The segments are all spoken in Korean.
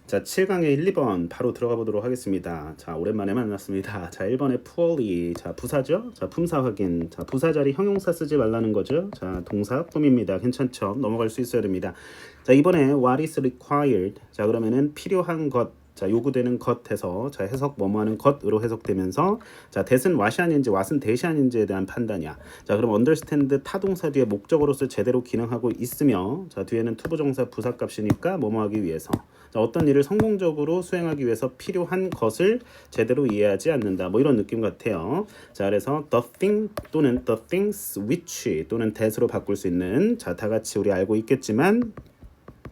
자, 7강의 1, 2번 바로 들어가 보도록 하겠습니다. 자, 오랜만에 만났습니다. 자, 1번에 poorly. 자, 부사죠? 자, 품사 확인. 자, 부사 자리 형용사 쓰지 말라는 거죠. 자, 동사 꿈입니다. 괜찮죠? 넘어갈 수 있어야 됩니다. 자, 이번에 what is required. 자, 그러면은 필요한 것. 자, 요구되는 것에서 자, 해석 뭐뭐하는 것으로 해석되면서 자, that은 what이 아닌지 what은 that이 아닌지에 대한 판단이야. 자, 그럼 understand 타동사 뒤에 목적어로서 제대로 기능하고 있으며 자, 뒤에는 투부정사 부사값이니까 뭐뭐하기 위해서. 자, 어떤 일을 성공적으로 수행하기 위해서 필요한 것을 제대로 이해하지 않는다. 뭐 이런 느낌 같아요. 자, 그래서 the thing 또는 the things which 또는 that으로 바꿀 수 있는 자, 다 같이 우리 알고 있겠지만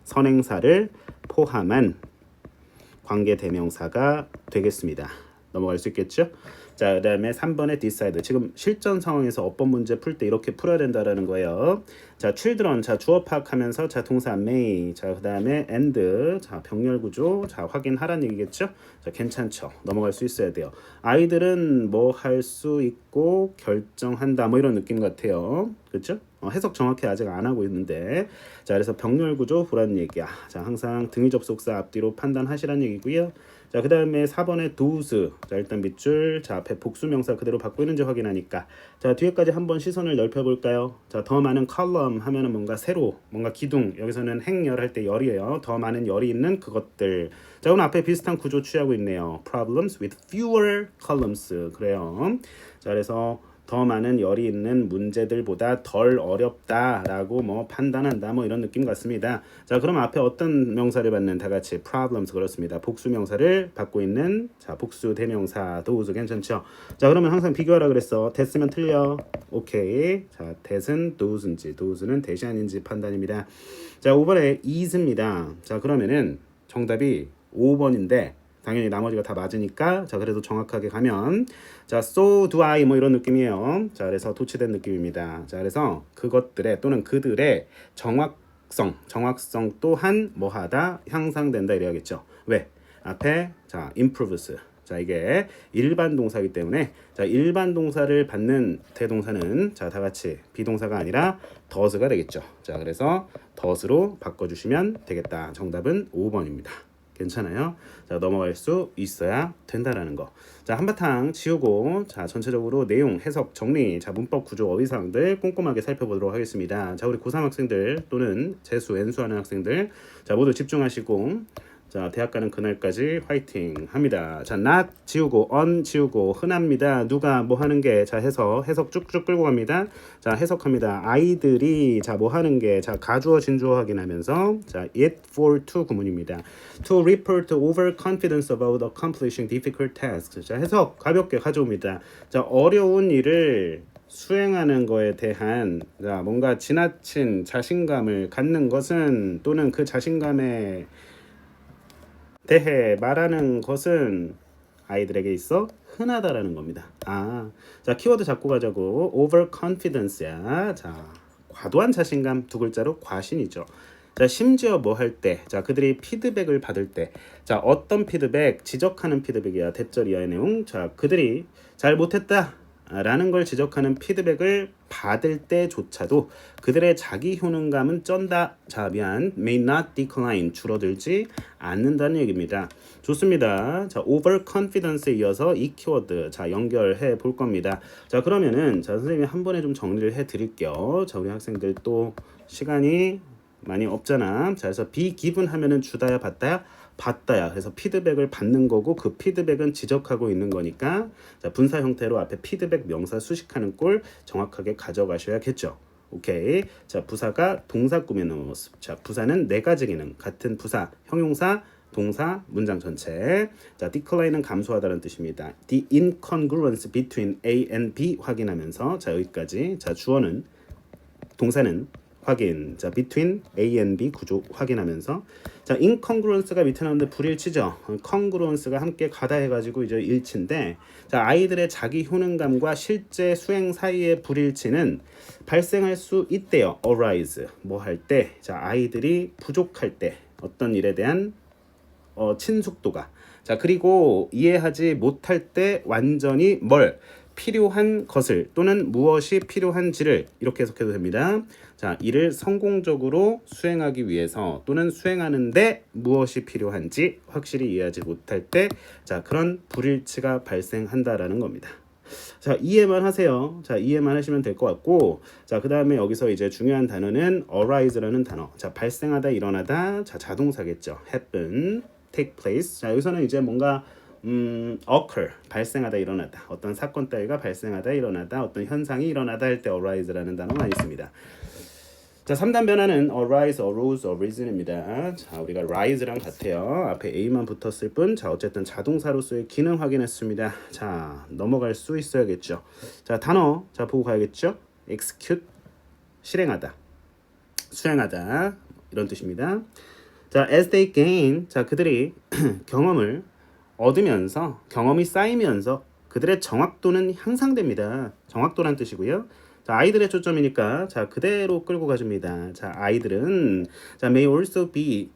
선행사를 포함한 관계 대명사가 되겠습니다. 넘어갈 수 있겠죠? 자, 그 다음에 3번의 decide. 지금 실전 상황에서 어법 문제 풀 때 이렇게 풀어야 된다라는 거예요. 자, children. 자, 주어 파악하면서 자, 동사 may. 자, 그 다음에 and. 자, 병렬 구조. 자, 확인하라는 얘기겠죠? 자, 괜찮죠? 넘어갈 수 있어야 돼요. 아이들은 뭐 할 수 있고 결정한다. 뭐 이런 느낌 같아요. 그렇죠? 해석 정확히 아직 안 하고 있는데 자, 그래서 병렬 구조 보라는 얘기야. 자, 항상 등위 접속사 앞뒤로 판단하시라는 얘기고요. 자, 그 다음에 4번에 those. 자, 일단 밑줄. 자, 앞에 복수명사 그대로 받고 있는지 확인하니까. 자, 뒤에까지 한번 시선을 넓혀볼까요? 자, 더 많은 column 하면은 뭔가 세로, 뭔가 기둥. 여기서는 행열 할 때 열이에요. 더 많은 열이 있는 그것들. 자, 오늘 앞에 비슷한 구조 취하고 있네요. problems with fewer columns. 그래요. 자, 그래서 더 많은 열이 있는 문제들보다 덜 어렵다라고 뭐 판단한다 뭐 이런 느낌 같습니다. 자, 그럼 앞에 어떤 명사를 받는 다 같이 problems 그렇습니다. 복수 명사를 받고 있는 자, 복수 대명사 those 괜찮죠? 자, 그러면 항상 비교하라 그랬어. 됐으면 틀려. 오케이. 자, that은 those인지 those는 that이 아닌지 판단입니다. 자, 5번에 is입니다. 자, 그러면은 정답이 5번인데 당연히 나머지가 다 맞으니까 자, 그래도 정확하게 가면 자, so do I 뭐 이런 느낌이에요. 자, 그래서 도치된 느낌입니다. 자, 그래서 그것들의 또는 그들의 정확성 또한 뭐하다 향상된다 이래야겠죠. 왜? 앞에 자, improves. 자, 이게 일반 동사이기 때문에 자, 일반 동사를 받는 대동사는 자, 다 같이 비동사가 아니라 does가 되겠죠. 자, 그래서 does로 바꿔주시면 되겠다. 정답은 5번입니다. 괜찮아요? 자, 넘어갈 수 있어야 된다라는 거. 자, 한바탕 지우고 자, 전체적으로 내용, 해석, 정리, 자, 문법 구조, 어휘사항들 꼼꼼하게 살펴보도록 하겠습니다. 자, 우리 고3 학생들 또는 재수, N수하는 학생들 자, 모두 집중하시고 자, 대학 가는 그날까지 화이팅 합니다. 자, not 지우고 on 지우고 흔합니다. 누가 뭐 하는 게 자, 해석 쭉쭉 끌고 갑니다. 자, 해석합니다. 아이들이 자, 뭐 하는 게 자, 가주어 진주어 확인하면서 자, it for to 구문입니다. to report overconfidence about accomplishing difficult tasks. 자, 해석 가볍게 가져옵니다. 자, 어려운 일을 수행하는 거에 대한 자, 뭔가 지나친 자신감을 갖는 것은 또는 그 자신감에 대해 말하는 것은 아이들에게 있어 흔하다라는 겁니다. 아, 자, 키워드 잡고 가자고. overconfidence야. 자, 과도한 자신감 두 글자로 과신이죠. 자, 심지어 뭐 할 때, 자, 그들이 피드백을 받을 때, 자, 어떤 피드백, 지적하는 피드백이야, 대절 이하의 내용. 자, 그들이 잘 못했다 라는 걸 지적하는 피드백을 받을 때조차도 그들의 자기 효능감은 쩐다. 자, 미안. may not decline. 줄어들지 않는다는 얘기입니다. 좋습니다. 자, overconfidence에 이어서 이 키워드 자, 연결해 볼 겁니다. 자, 그러면은 자, 선생님이 한 번에 좀 정리를 해 드릴게요. 자, 우리 학생들 또 시간이 많이 없잖아. 자, 그래서 be given 하면은 주다야 받다야 받다야. 그래서 피드백을 받는 거고 그 피드백은 지적하고 있는 거니까 자, 분사 형태로 앞에 피드백 명사 수식하는 꼴 정확하게 가져가셔야겠죠. 오케이. 자, 부사가 동사 꾸미는 모습. 자, 부사는 네 가지 기능. 같은 부사, 형용사, 동사, 문장 전체. 자, decline은 감소하다는 뜻입니다. The incongruence between A and B 확인하면서 자, 여기까지. 자, 주어는 동사는 확인. 자, between A and B 구조 확인하면서 자, incongruence가 밑에 나오는데 불일치죠. congruence가 함께 가다 해가지고 이제 일치인데 자, 아이들의 자기 효능감과 실제 수행 사이의 불일치는 발생할 수 있대요. arise 뭐 할 때, 자, 아이들이 부족할 때 어떤 일에 대한 친숙도가 자, 그리고 이해하지 못할 때 완전히 뭘 필요한 것을 또는 무엇이 필요한지를 이렇게 해석해도 됩니다. 자, 이를 성공적으로 수행하기 위해서 또는 수행하는데 무엇이 필요한지 확실히 이해하지 못할 때 자, 그런 불일치가 발생한다라는 겁니다. 자, 이해만 하세요. 자, 이해만 하시면 될 것 같고, 자, 그 다음에 여기서 이제 중요한 단어는 arise라는 단어. 자, 발생하다, 일어나다. 자, 자동사겠죠. happen, take place. 자, 여기서는 이제 뭔가 occur, 발생하다, 일어나다. 어떤 사건 따위가 발생하다, 일어나다. 어떤 현상이 일어나다 할 때 arise라는 단어가 있습니다. 자, 3단 변화는 arise, arose, arisen입니다. 자, 우리가 rise랑 같아요. 앞에 a만 붙었을 뿐. 자, 어쨌든 자동사로서의 기능 확인했습니다. 자, 넘어갈 수 있어야겠죠. 자, 단어. 자, 보고 가야겠죠. execute, 실행하다. 수행하다. 이런 뜻입니다. 자, as they gain. 자, 그들이 경험을 얻으면서, 경험이 쌓이면서 그들의 정확도는 향상됩니다. 정확도란 뜻이고요. 자, 아이들의 초점이니까 자, 그대로 끌고 가줍니다. 자, 아이들은 자, may also be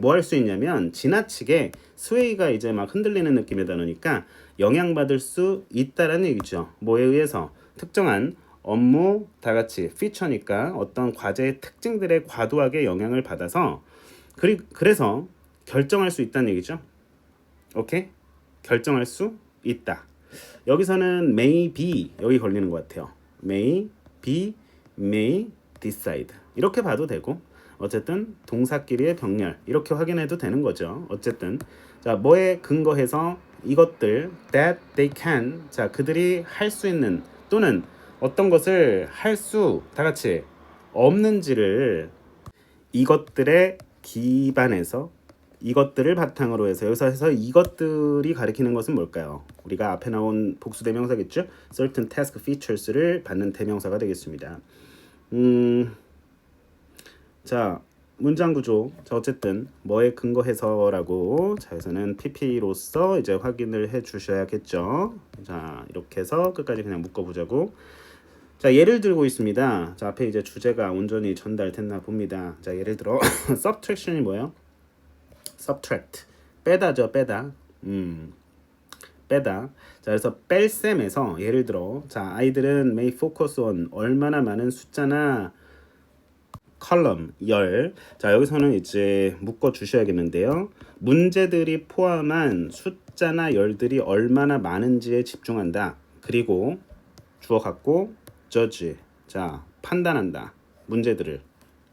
뭐 할 수 있냐면 지나치게 스웨이가 이제 막 흔들리는 느낌의 단어니까 영향받을 수 있다라는 얘기죠. 뭐에 의해서 특정한 업무 다 같이 피처니까 어떤 과제의 특징들에 과도하게 영향을 받아서 그래서 결정할 수 있다는 얘기죠. 오케이? 결정할 수 있다. 여기서는 may be 여기 걸리는 것 같아요. may be, may decide 이렇게 봐도 되고 어쨌든 동사끼리의 병렬 이렇게 확인해도 되는 거죠. 어쨌든 자, 뭐에 근거해서 이것들 that they can 자, 그들이 할 수 있는 또는 어떤 것을 할 수 다 같이 없는지를 이것들에 기반해서 이것들을 바탕으로 해서 여기서 이것들이 가리키는 것은 뭘까요? 우리가 앞에 나온 복수 대명사겠죠? certain task features를 받는 대명사가 되겠습니다. 자, 문장 구조. 자, 어쨌든 뭐에 근거해서라고 자, 여기서는 PP로서 이제 확인을 해 주셔야겠죠. 자, 이렇게 해서 끝까지 그냥 묶어 보자고. 자, 예를 들고 있습니다. 자, 앞에 이제 주제가 온전히 전달됐나 봅니다. 자, 예를 들어 subtraction이 뭐예요? subtract 빼다죠. 빼다. 빼다. 자, 그래서 뺄셈에서 예를 들어 자, 아이들은 may focus on 얼마나 많은 숫자나 컬럼 열. 자, 여기서는 이제 묶어 주셔야겠는데요. 문제들이 포함한 숫자나 열들이 얼마나 많은지에 집중한다. 그리고 주어 갖고 judge. 자, 판단한다. 문제들을.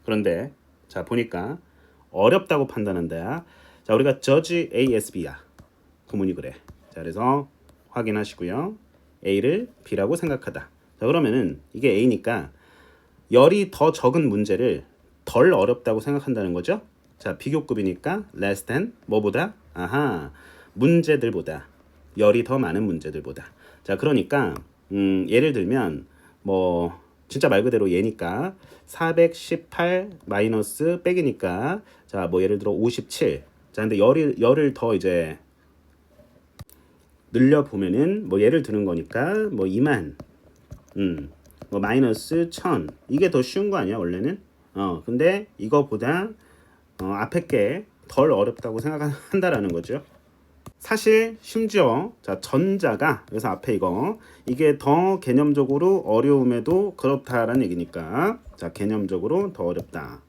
그런데 자, 보니까 어렵다고 판단한다. 자, 우리가 judge ASB야. 구문이 그래. 자, 그래서 확인하시고요. A를 B라고 생각하다. 자, 그러면은 이게 A니까 열이 더 적은 문제를 덜 어렵다고 생각한다는 거죠. 자, 비교급이니까 less than 뭐보다? 아하, 문제들보다 열이 더 많은 문제들보다. 자, 그러니까 예를 들면 뭐 진짜 말 그대로 얘니까 418 마이너스 백이니까 자, 뭐 예를 들어 57. 자, 근데 열을 더 이제 늘려 보면은 뭐 예를 드는 거니까 뭐 2만 뭐 마이너스 1000 이게 더 쉬운 거 아니야 원래는? 근데 이거보다 앞에 게 덜 어렵다고 생각한다라는 거죠. 사실 심지어 자, 전자가 그래서 앞에 이게 더 개념적으로 어려움에도 그렇다라는 얘기니까 자, 개념적으로 더 어렵다.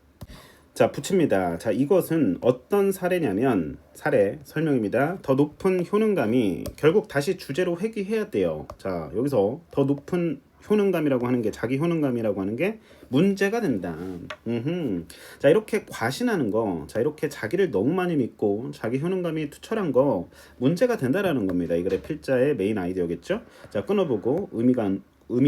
자, 붙입니다. 자, 이것은 어떤 사례냐면 사례 설명입니다. 더 높은 효능감이 결국 다시 주제로 회귀해야 돼요. 자, 여기서 더 높은 효능감이라고 하는 게 자기 효능감이라고 하는 게 문제가 된다. 자, 이렇게 과신하는 거, 자, 이렇게 자기를 너무 많이 믿고 자기 효능감이 투철한 거 문제가 된다라는 겁니다. 이 글의 필자의 메인 아이디어겠죠. 자, 끊어보고 의미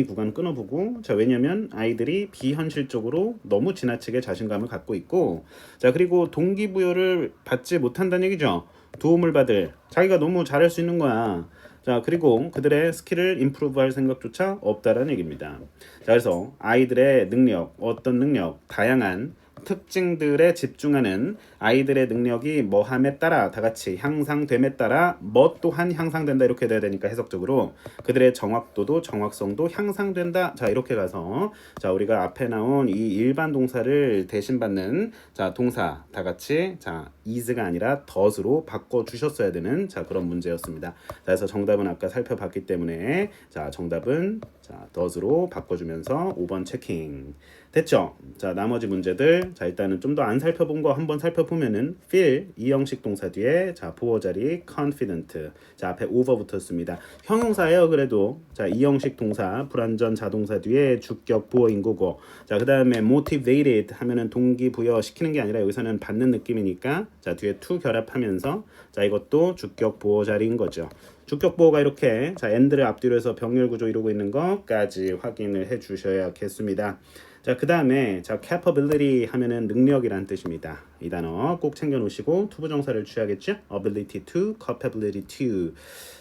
구간 끊어보고 자, 왜냐면 아이들이 비현실적으로 너무 지나치게 자신감을 갖고 있고 자, 그리고 동기부여를 받지 못한다는 얘기죠. 도움을 받을 자기가 너무 잘할 수 있는 거야. 자, 그리고 그들의 스킬을 임프루브할 생각조차 없다라는 얘기입니다. 자, 그래서 아이들의 능력, 어떤 능력, 다양한 특징들에 집중하는 아이들의 능력이 뭐함에 따라 다 같이 향상됨에 따라 뭐 또한 향상된다 이렇게 돼야 되니까 해석적으로 그들의 정확도도 정확성도 향상된다. 자, 이렇게 가서 자, 우리가 앞에 나온 이 일반 동사를 대신받는 자, 동사 다 같이 자, is가 아니라 does로 바꿔주셨어야 되는 자 그런 문제였습니다. 그래서 정답은 아까 살펴봤기 때문에 자 정답은 자 does로 바꿔주면서 5번 체킹 됐죠? 자 나머지 문제들 자 일단은 좀 더 안 살펴본 거 한번 살펴보면은 feel 이 형식 동사 뒤에 자 보어 자리 confident 자 앞에 over 붙었습니다. 형용사예요. 그래도 자 이 형식 동사 불완전 자동사 뒤에 주격 보어인 거고 자 그다음에 motivated 하면은 동기부여 시키는 게 아니라 여기서는 받는 느낌이니까 자 뒤에 to 결합하면서 자 이것도 주격 보어 자리인 거죠. 주격 보어가 이렇게 자 and를 앞뒤로 해서 병렬 구조 이루고 있는 것까지 확인을 해 주셔야겠습니다. 자, 그다음에 자 capability 하면은 능력이란 뜻입니다. 이 단어 꼭 챙겨 놓으시고 투부정사를 취하겠죠? ability to, capability to.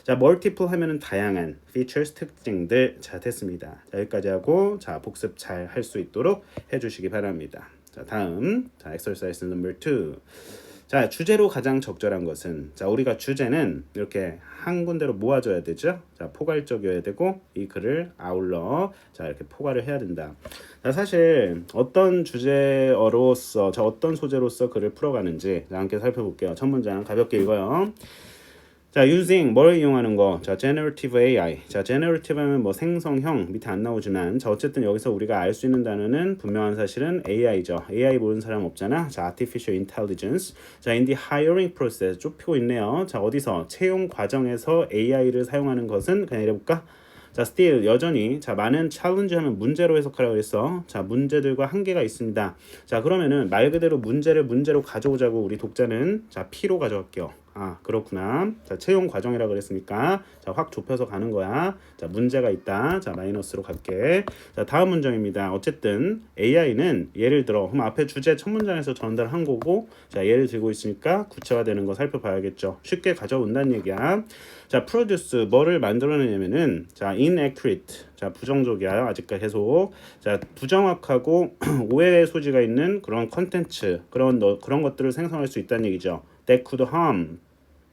자, multiple 하면은 다양한 features 특징들 자 됐습니다. 자, 여기까지 하고 자 복습 잘 할 수 있도록 해 주시기 바랍니다. 자, 다음 자 exercise number 2. 자 주제로 가장 적절한 것은 자 우리가 주제는 이렇게 한 군데로 모아줘야 되죠. 자 포괄적이어야 되고 이 글을 아울러 자 이렇게 포괄을 해야 된다. 자 사실 어떤 주제어로서 자 어떤 소재로서 글을 풀어가는지 자 함께 살펴볼게요. 첫 문장 가볍게 읽어요. 자, using 뭘 이용하는 거? 자, generative AI. 자, generative 하면 뭐 생성형 밑에 안 나오지만 자, 어쨌든 여기서 우리가 알 수 있는 단어는 분명한 사실은 AI죠. AI 모르는 사람 없잖아. 자, artificial intelligence. 자, in the hiring process 좁히고 있네요. 자, 어디서 채용 과정에서 AI를 사용하는 것은 그냥 이래볼까? 자, still 여전히 자 많은 챌린지 하면 문제로 해석하라고 했어. 자, 문제들과 한계가 있습니다. 자, 그러면은 말 그대로 문제를 문제로 가져오자고 우리 독자는 자 P로 가져갈게요. 아 그렇구나. 자 채용 과정이라 그랬으니까 자 확 좁혀서 가는 거야. 자 문제가 있다. 자 마이너스로 갈게. 자 다음 문장입니다. 어쨌든 AI는 예를 들어 그럼 앞에 주제 첫 문장에서 전달한 거고 자 예를 들고 있으니까 구체화되는 거 살펴봐야겠죠. 쉽게 가져온다는 얘기야. 자 produce 뭐를 만들어내냐면은 자 inaccurate 자 부정적이야 아직까지 계속 자 부정확하고 오해의 소지가 있는 그런 컨텐츠 그런 것들을 생성할 수 있다는 얘기죠. That could harm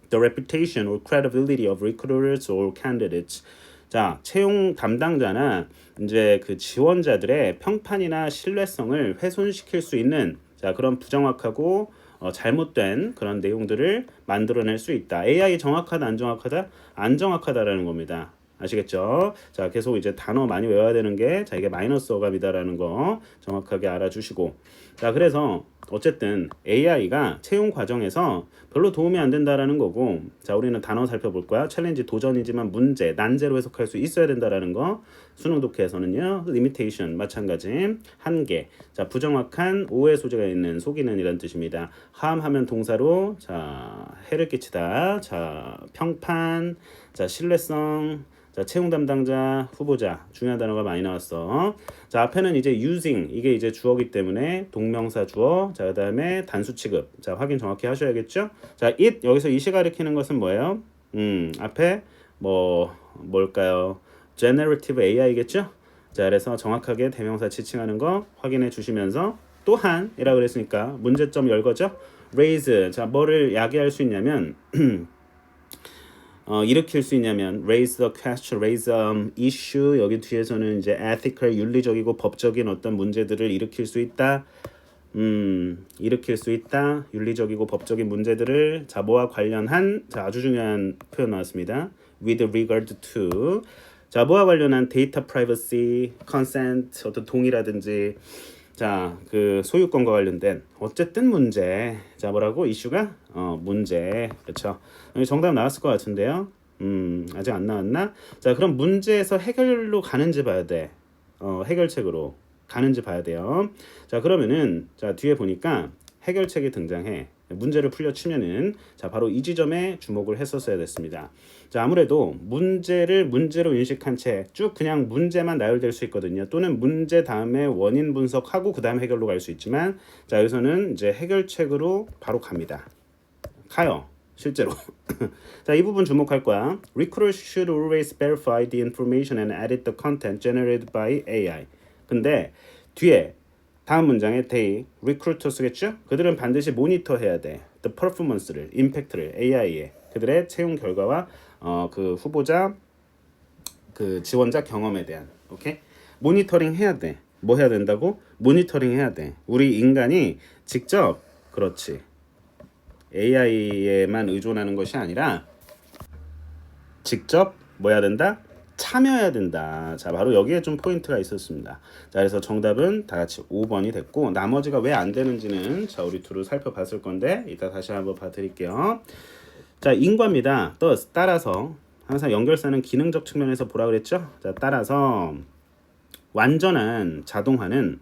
the reputation or credibility of recruiters or candidates. 자, 채용 담당자나 이제 그 지원자들의 평판이나 신뢰성을 훼손시킬 수 있는 자 그런 부정확하고 잘못된 그런 내용들을 만들어낼 수 있다. AI 정확하다, 안 정확하다? 안 정확하다라는 겁니다. 아시겠죠? 자, 계속 이제 단어 많이 외워야 되는 게 자, 이게 마이너스 어감이다라는 거 정확하게 알아주시고 자, 그래서 어쨌든 AI가 채용 과정에서 별로 도움이 안 된다라는 거고 자, 우리는 단어 살펴볼 거야. 챌린지 도전이지만 문제, 난제로 해석할 수 있어야 된다라는 거. 수능 독해에서는요. limitation 마찬가지. 한계. 자, 부정확한 오해 소지가 있는 속이는 이란 뜻입니다. harm 하면 동사로 자, 해를 끼치다. 자, 평판. 자, 신뢰성. 자, 채용 담당자, 후보자 중요한 단어가 많이 나왔어. 자, 앞에는 이제 using 이게 이제 주어기 때문에 동명사 주어. 자, 그다음에 단수 취급. 자, 확인 정확히 하셔야겠죠? 자, it 여기서 it이 가리키는 것은 뭐예요? 앞에 뭘까요? generative AI겠죠? 자, 그래서 정확하게 대명사 지칭하는 거 확인해 주시면서 또한이라고 그랬으니까 문제점 열거죠? raise 자, 뭐를 야기할 수 있냐면 일으킬 수 있냐면 raise the question, raise issue 여기 뒤에서는 이제 ethical 윤리적이고 법적인 어떤 문제들을 일으킬 수 있다. 일으킬 수 있다. 윤리적이고 법적인 문제들을 자 뭐와 관련한 자 아주 중요한 표현 나왔습니다. with regard to 자 뭐와 관련한 data privacy, consent 어떤 동의라든지 자, 그 소유권과 관련된 어쨌든 문제. 자, 뭐라고? 이슈가 문제. 그렇죠? 정답 나왔을 것 같은데요. 아직 안 나왔나? 자, 그럼 문제에서 해결로 가는지 봐야 돼. 해결책으로 가는지 봐야 돼요. 자, 그러면은 자, 뒤에 보니까 해결책이 등장해. 문제를 풀려 치면은 자, 바로 이 지점에 주목을 했었어야 됐습니다. 자, 아무래도 문제를 문제로 인식한 채 쭉 그냥 문제만 나열될 수 있거든요. 또는 문제 다음에 원인 분석하고 그 다음 해결로 갈 수 있지만 자, 여기서는 이제 해결책으로 바로 갑니다. 가요. 실제로. 자, 이 부분 주목할 거야. Recruiters should always verify the information and edit the content generated by AI. 근데 뒤에 다음 문장에 they, recruiters겠죠? 그들은 반드시 모니터해야 돼. the performance를, impact를, AI의 그들의 채용 결과와 그 후보자, 그 지원자 경험에 대한, 오케이? 모니터링 해야 돼. 뭐 해야 된다고? 모니터링 해야 돼. 우리 인간이 직접, 그렇지. AI에만 의존하는 것이 아니라 직접 뭐 해야 된다? 참여해야 된다. 자, 바로 여기에 좀 포인트가 있었습니다. 자, 그래서 정답은 다 같이 5번이 됐고 나머지가 왜 안 되는지는 자, 우리 둘을 살펴봤을 건데 이따 다시 한번 봐드릴게요. 자, 인과입니다. 따라서 항상 연결사는 기능적 측면에서 보라 그랬죠? 자, 따라서 완전한 자동화는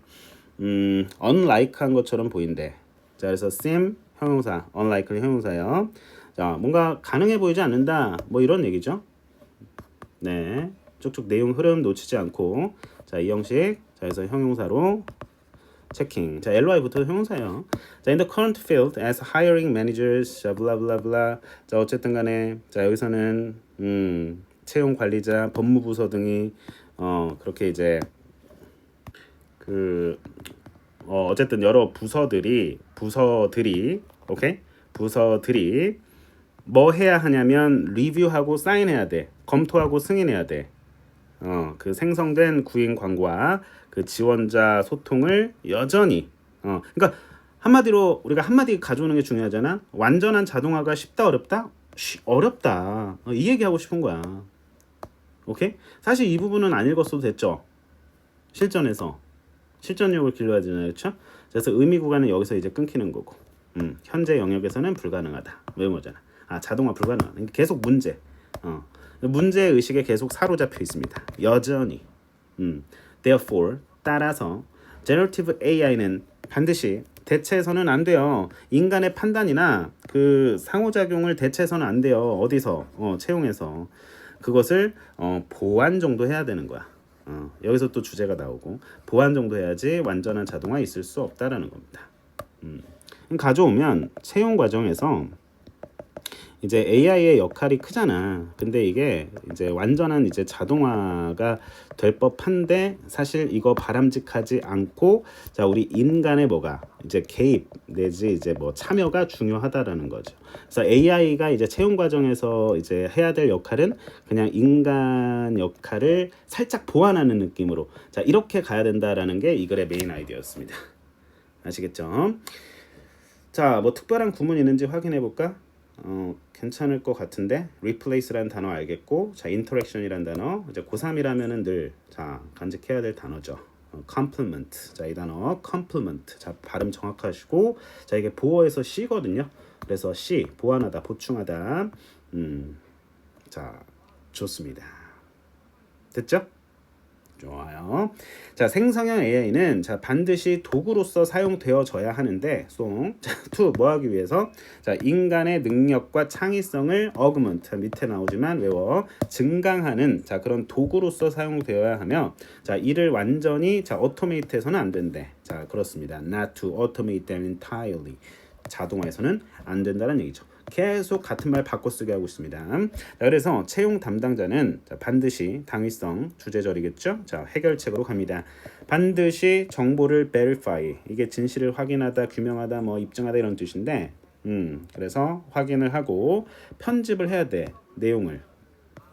unlike한 것처럼 보인대. 자, 그래서 seem 형용사, unlikely 형용사요. 자, 뭔가 가능해 보이지 않는다. 뭐 이런 얘기죠. 네, 쭉쭉 내용 흐름 놓치지 않고 자, 이 형식. 자, 그래서 형용사로 체킹. 자, ly부터 형용사예요. 자, in the current field as hiring managers, 자, blah blah blah. 자, 어쨌든 간에 자, 여기서는 채용 관리자, 법무부서 등이 그렇게 이제 어쨌든 여러 부서들이 오케이? 부서들이 뭐 해야 하냐면 리뷰하고 사인해야 돼. 검토하고 승인해야 돼. 그 생성된 구인 광고와 그 지원자 소통을 여전히 그러니까 한마디로 우리가 한마디 가져오는 게 중요하잖아. 완전한 자동화가 쉽다 어렵다? 어렵다. 이 얘기하고 싶은 거야. 오케이? 사실 이 부분은 안 읽었어도 됐죠. 실전력을 길러야 되잖아요. 그렇죠? 그래서 의미 구간은 여기서 이제 끊기는 거고. 현재 영역에서는 불가능하다. 외모잖아. 자동화 불가능하다. 계속 문제. 문제 의식에 계속 사로잡혀 있습니다. 여전히. Therefore, 따라서 Generative AI는 반드시 대체해서는 안 돼요. 인간의 판단이나 그 상호작용을 대체해서는 안 돼요. 어디서? 채용해서. 그것을 보완 정도 해야 되는 거야. 여기서 또 주제가 나오고 보완 정도 해야지 완전한 자동화 있을 수 없다라는 겁니다. 가져오면 채용 과정에서 이제 AI의 역할이 크잖아. 근데 이게 이제 완전한 이제 자동화가 될 법한데 사실 이거 바람직하지 않고 자, 우리 인간의 뭐가 이제 개입 내지 이제 뭐 참여가 중요하다라는 거죠. 그래서 AI가 이제 채용 과정에서 이제 해야 될 역할은 그냥 인간 역할을 살짝 보완하는 느낌으로 자, 이렇게 가야 된다라는 게 이 글의 메인 아이디어였습니다. 아시겠죠? 자, 뭐 특별한 구문이 있는지 확인해 볼까? 괜찮을 것 같은데 replace라는 단어 알겠고 자, interaction이라는 단어 이제 고3이라면은 늘 자, 간직해야 될 단어죠. complement. 자, 이 단어 complement. 자, 발음 정확하시고 자, 이게 보어에서 C거든요. 그래서 C 보완하다, 보충하다. 자, 좋습니다. 됐죠? 좋아요. 자, 생성형 AI는 자, 반드시 도구로서 사용되어져야 하는데 to 뭐 하기 위해서 자, 인간의 능력과 창의성을 augment 밑에 나오지만 외워 증강하는 자, 그런 도구로서 사용되어야 하며 자, 이를 완전히 자, automate해서는 안 된대. 자, 그렇습니다. Not to automate them entirely. 자동화해서는 안 된다는 얘기죠. 계속 같은 말 바꿔쓰기 하고 있습니다. 자, 그래서 채용 담당자는 자, 반드시 당위성 주제절이겠죠. 자, 해결책으로 갑니다. 반드시 정보를 verify 이게 진실을 확인하다, 규명하다, 뭐 입증하다 이런 뜻인데, 그래서 확인을 하고 편집을 해야 돼. 내용을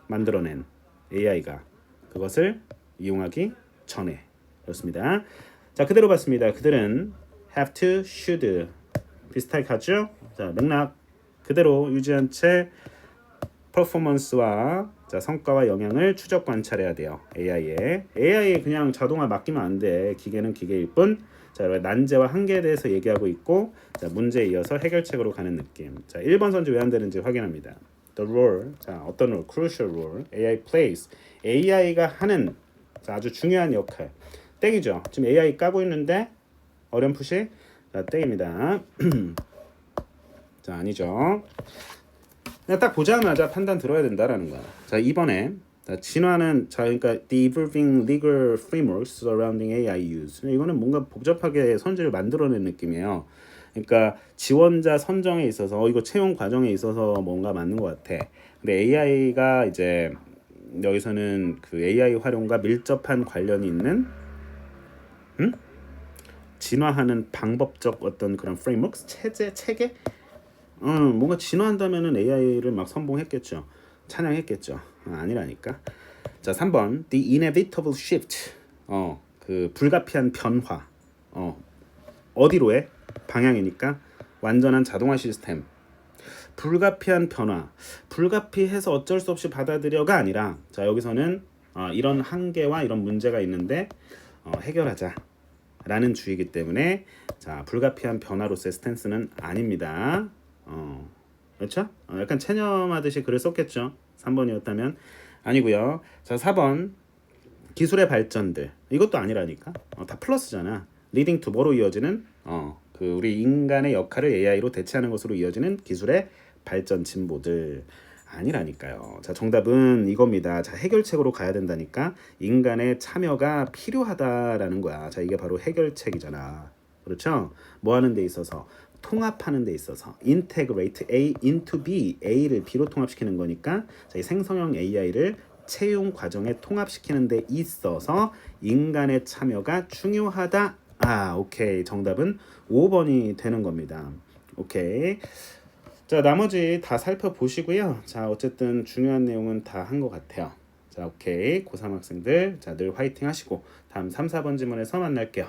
만들어낸 AI가 그것을 이용하기 전에 그렇습니다. 자, 그대로 봤습니다. 그들은 have to, should 비슷하게 가죠. 자, 맥락 그대로 유지한 채 퍼포먼스와 자, 성과와 영향을 추적 관찰해야 돼요. AI에 그냥 자동화 맡기면 안 돼. 기계는 기계일 뿐. 자, 난제와 한계에 대해서 얘기하고 있고 자, 문제에 이어서 해결책으로 가는 느낌. 자, 1번 선지 왜 안 되는지 확인합니다. The role. 자, 어떤 role? Crucial role. AI plays. AI가 하는 자, 아주 중요한 역할. 땡이죠. 지금 AI 까고 있는데 어렴풋이 자, 땡입니다. 자, 아니죠. 그냥 딱 보자마자 판단 들어야 된다라는 거야. 자, 이번에 자, 진화는 자, 그러니까 the evolving legal frameworks surrounding AI use. 이거는 뭔가 복잡하게 선지를 만들어낸 느낌이에요. 그러니까 지원자 선정에 있어서 이거 채용 과정에 있어서 뭔가 맞는 것 같아. 근데 AI가 이제 여기서는 그 AI 활용과 밀접한 관련이 있는 진화하는 방법적 어떤 그런 frameworks 체계 뭔가 진화한다면은 AI를 막 선봉했겠죠. 찬양했겠죠. 아니라니까. 자, 3번 The inevitable shift. 그 불가피한 변화. 어디로의 방향이니까 완전한 자동화 시스템. 불가피한 변화. 불가피해서 어쩔 수 없이 받아들여가 아니라 자, 여기서는 이런 한계와 이런 문제가 있는데 해결하자 라는 주의이기 때문에 자, 불가피한 변화로서의 스탠스는 아닙니다. 그렇죠? 약간 체념하듯이 글을 썼겠죠. 3번이었다면 아니고요. 자, 4번 기술의 발전들. 이것도 아니라니까. 다 플러스잖아. leading to 뭐로 이어지는 그 우리 인간의 역할을 AI로 대체하는 것으로 이어지는 기술의 발전 진보들. 아니라니까요. 자, 정답은 이겁니다. 자, 해결책으로 가야 된다니까. 인간의 참여가 필요하다라는 거야. 자, 이게 바로 해결책이잖아. 그렇죠? 뭐 하는 데 있어서 통합하는 데 있어서 integrate A into B, A를 B로 통합시키는 거니까 자, 이 생성형 AI를 채용 과정에 통합시키는 데 있어서 인간의 참여가 중요하다. 오케이. 정답은 5번이 되는 겁니다. 오케이. 자, 나머지 다 살펴보시고요. 자, 어쨌든 중요한 내용은 다 한 것 같아요. 자, 오케이. 고3 학생들, 자, 늘 화이팅 하시고 다음 3, 4번 지문에서 만날게요.